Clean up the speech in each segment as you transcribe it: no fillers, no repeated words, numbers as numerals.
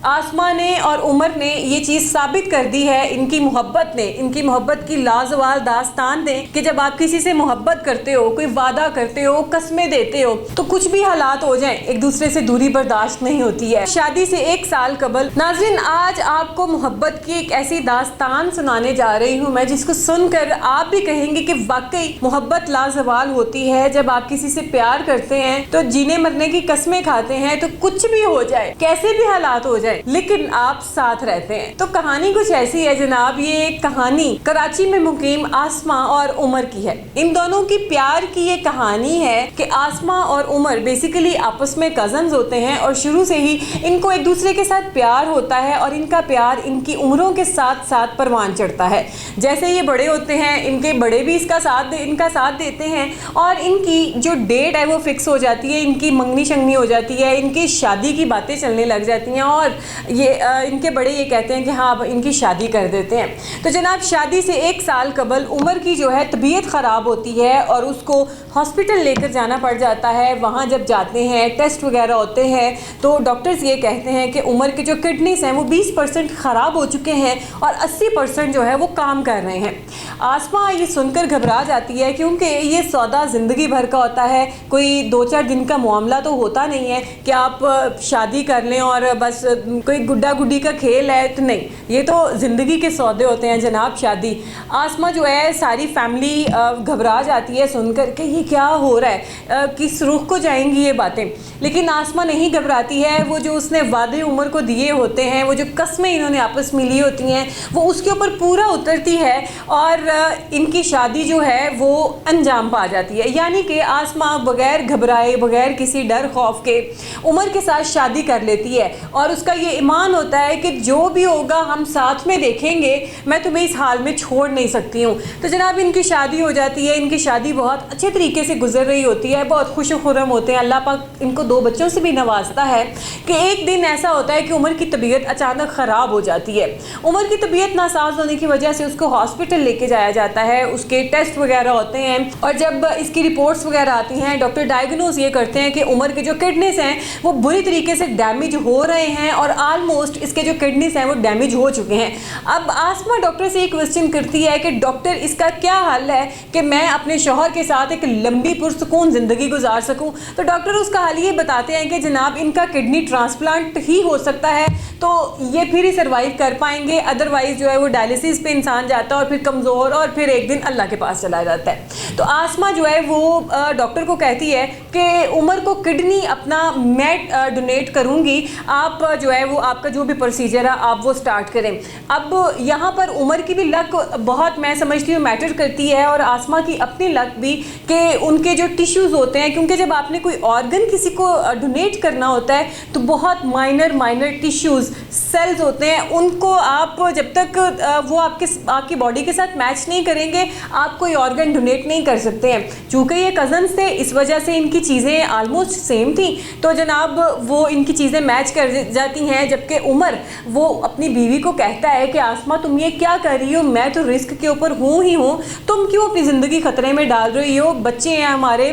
आसमा ने और उमर ने ये चीज़ साबित कर दी है, इनकी मोहब्बत ने, इनकी मोहब्बत की लाजवाब दास्तान ने, कि जब आप किसी से मोहब्बत करते हो, कोई वादा करते हो, कस्में देते हो, तो कुछ भी हालात हो जाए एक दूसरे से दूरी बर्दाश्त नहीं होती है। शादी से 1 साल कबल नाज़रीन, आज आपको मोहब्बत की एक ऐसी दास्तान सुनाने जा रही हूँ मैं, जिसको सुनकर आप भी कहेंगे कि वाकई मोहब्बत लाजवाल होती है। जब आप किसी से प्यार करते हैं तो जीने मरने की कस्में खाते हैं, तो कुछ भी हो जाए, कैसे भी हालात हो जाए, लेकिन आप साथ रहते हैं। तो कहानी कुछ ऐसी है जनाब। ये कहानी कराची में मुकीम आसमा और उमर की है। इन दोनों की प्यार की ये कहानी है कि आसमा और उमर बेसिकली आपस में कजन्स होते हैं और शुरू से ही इनको एक दूसरे के साथ प्यार होता है और इनका प्यार इनकी उम्रों के साथ साथ परवान चढ़ता है। जैसे ये बड़े होते हैं, इनके बड़े भी इनका साथ देते हैं और इनकी जो डेट है वो फिक्स हो जाती है, इनकी मंगनी शंगनी हो जाती है, इनकी शादी की बातें चलने लग जाती हैं और ये इनके बड़े ये कहते हैं कि हाँ अब इनकी शादी कर देते हैं। तो जनाब, शादी से 1 साल कबल उमर की जो है तबीयत ख़राब होती है और उसको हॉस्पिटल लेकर जाना पड़ जाता है। वहाँ जब जाते हैं, टेस्ट वगैरह होते हैं, तो डॉक्टर्स ये कहते हैं कि उमर के जो किडनीस हैं वो 20% ख़राब हो चुके हैं और 80% जो है वो काम कर रहे हैं। आसमा ये सुनकर घबरा जाती है, क्योंकि ये सौदा ज़िंदगी भर का होता है। कोई 2-4 दिन का मामला तो होता नहीं है कि आप शादी कर लें और बस कोई गुड्डा गुड्डी का खेल है, तो नहीं, ये तो ज़िंदगी के सौदे होते हैं जनाब, शादी। आसमा जो है, सारी फैमिली घबरा जाती है सुनकर के ये क्या हो रहा है, किस रुख को जाएंगी ये बातें। लेकिन आसमा नहीं घबराती है। वो जो उसने वादे उमर को दिए होते हैं, वो जो कस्में इन्होंने आपस में ली होती हैं, वो उसके ऊपर पूरा उतरती है और इनकी शादी जो है वो अंजाम पा जाती है। यानी कि आसमा बगैर घबराए, बगैर किसी डर खौफ के उमर के साथ शादी कर लेती है और उसका ये ईमान होता है कि जो भी होगा हम साथ में देखेंगे, मैं तुम्हें इस हाल में छोड़ नहीं सकती हूँ। तो जनाब, इनकी शादी हो जाती है। इनकी शादी बहुत अच्छे तरीके से गुजर रही होती है, बहुत खुश खुर्रम होते हैं। अल्लाह पाक इनको 2 बच्चों से भी नवाजता है कि एक दिन ऐसा होता है कि उमर की तबीयत अचानक ख़राब हो जाती है। उमर की तबीयत नासाज होने की वजह से उसको हॉस्पिटल लेके जाया जाता है, उसके टेस्ट वगैरह होते हैं और जब इसकी रिपोर्ट्स वगैरह आती हैं, डॉक्टर डायग्नोज ये करते हैं कि उमर के जो किडनीस हैं वो बुरी तरीके से डैमेज हो रहे हैं और आलमोस्ट इसके जो किडनीस हैं वो डैमेज हो चुके हैं। अब आसमा डॉक्टर से एक क्वेश्चन करती है कि डॉक्टर, इसका क्या हल है कि मैं अपने शौहर के साथ एक लंबी पुरसुकून ज़िंदगी गुजार सकूं। तो डॉक्टर उसका हल ये बताते हैं कि जनाब, इनका किडनी ट्रांसप्लांट ही हो सकता है, तो ये फिर ही सर्वाइव कर पाएंगे। अदरवाइज जो है वो डायलिसिस पे इंसान जाता है और फिर कमज़ोर और फिर एक दिन अल्लाह के पास चला जाता है। तो आसमा जो है वो डॉक्टर को कहती है कि उमर को किडनी अपना मैं डोनेट करूँगी, आप जो है वो आपका जो भी प्रोसीजर है आप वो स्टार्ट करें। अब यहाँ पर उमर की भी लक बहुत, मैं समझती हूँ, मैटर करती है और आसमा की अपनी लक भी, कि उनके जो टिश्यूज़ होते हैं, क्योंकि जब आपने कोई ऑर्गन किसी को डोनेट करना होता है तो बहुत माइनर टिश्यूज़, सेल्स होते हैं, उनको आप जब तक वो आपकी बॉडी के साथ मैच नहीं करेंगे आप कोई ऑर्गन डोनेट नहीं कर सकते हैं। चूँकि ये कज़न्स थे, इस वजह से इनकी चीज़ें आलमोस्ट सेम थी, तो जनाब वो इनकी चीज़ें मैच कर जाती हैं। जबकि उमर वो अपनी बीवी को कहता है कि आसमा, तुम ये क्या कर रही हो, मैं तो रिस्क के ऊपर हूँ ही हूँ, तुम क्यों अपनी ज़िंदगी ख़तरे में डाल रही हो, बच्चे हैं हमारे,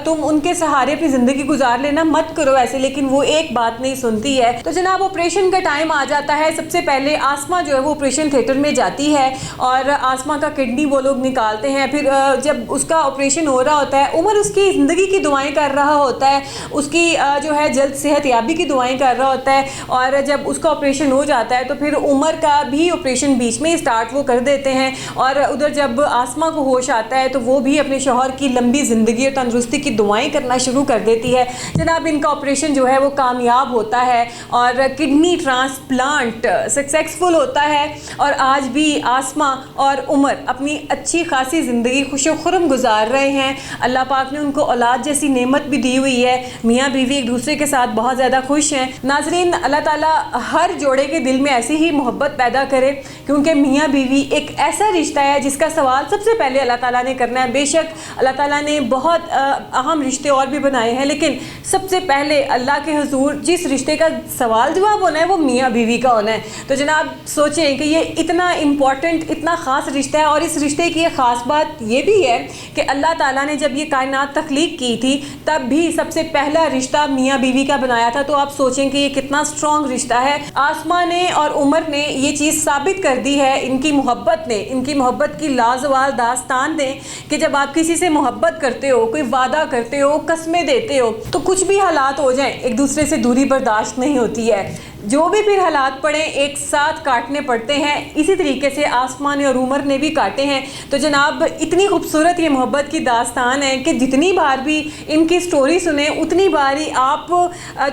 तुम उनके सहारे अपनी ज़िंदगी गुजार लेना, मत करो ऐसे। लेकिन वो एक बात नहीं सुनती है। तो जनाब, ऑपरेशन का टाइम आ जाता है। सबसे पहले आसमा जो है वो ऑपरेशन थिएटर में जाती है और आसमा का किडनी वो लोग निकालते हैं। फिर जब उसका ऑपरेशन हो रहा होता है, उमर उसकी ज़िंदगी की दुआएं कर रहा होता है, उसकी जो है जल्द सेहत याबी की दुआएं कर रहा होता है। और जब उसका ऑपरेशन हो जाता है तो फिर उमर का भी ऑपरेशन बीच में ही स्टार्ट वो कर देते हैं। और उधर जब आसमा को होश आता है तो वो भी अपने शौहर की लंबी ज़िंदगी और तंदुरुस्ती की दुआएं करना शुरू कर देती है। जनाब, इनका ऑपरेशन जो है वो कामयाब होता है और किडनी ट्रांसप्लांट सक्सेसफुल होता है और आज भी आसमा और उमर अपनी अच्छी खासी ज़िंदगी खुशो-खुर्रम गुजार रहे हैं। अल्लाह पाक ने उनको औलाद जैसी नेमत भी दी हुई है। मियाँ बीवी एक दूसरे के साथ बहुत ज़्यादा खुश हैं। नाजरीन, अल्लाह ताला हर जोड़े के दिल में ऐसी ही मोहब्बत पैदा करे, क्योंकि मियाँ बीवी एक ऐसा रिश्ता है जिसका सवाल सबसे पहले अल्लाह ताला ने करना है। बेशक अल्लाह ताला ने बहुत अहम रिश्ते और भी बनाए हैं, लेकिन सबसे पहले अल्लाह के हुजूर जिस रिश्ते का सवाल जवाब होना है वो मियाँ बीवी का होना है। तो जनाब सोचें कि ये इतना इम्पॉर्टेंट, इतना ख़ास रिश्ता है। और इस रिश्ते की एक ख़ास बात ये भी है कि अल्लाह ताला ने जब ये कायनात तख्लीक की थी तब भी सबसे पहला रिश्ता मियाँ बीवी का बनाया था। तो आप सोचें कि ये कितना स्ट्रॉन्ग रिश्ता है। आसमा ने और उमर ने ये चीज़ साबित कर दी है, इनकी मोहब्बत ने, इनकी मोहब्बत की लाजवाल दास्तान ने, कि जब आप किसी से मोहब्बत करते हो, कोई वादा करते हो, कस्में देते हो, तो कुछ भी हालात हो जाएं, एक दूसरे से दूरी बर्दाश्त नहीं होती है। जो भी फिर हालात पड़े एक साथ काटने पड़ते हैं। इसी तरीके से आसमा ने और उमर ने भी काटे हैं। तो जनाब इतनी खूबसूरत ये मोहब्बत की दास्तान है कि जितनी बार भी इनकी स्टोरी सुने उतनी बार ही आप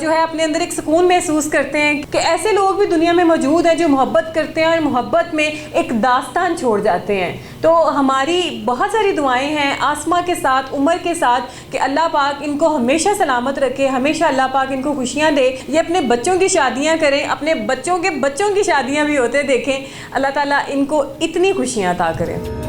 जो है अपने अंदर एक सुकून महसूस करते हैं कि ऐसे लोग भी दुनिया में मौजूद हैं जो मोहब्बत करते हैं और मोहब्बत में एक दास्तान छोड़ जाते हैं। तो हमारी बहुत सारी दुआएं हैं आसमा के साथ, उमर के साथ, कि अल्लाह पाक इनको हमेशा सलामत रखे, हमेशा अल्लाह पाक इनको खुशियाँ दे। ये अपने बच्चों की शादियाँ करें, अपने बच्चों के बच्चों की शादियाँ भी होते देखें। अल्लाह ताला इनको इतनी खुशियाँ अता करें।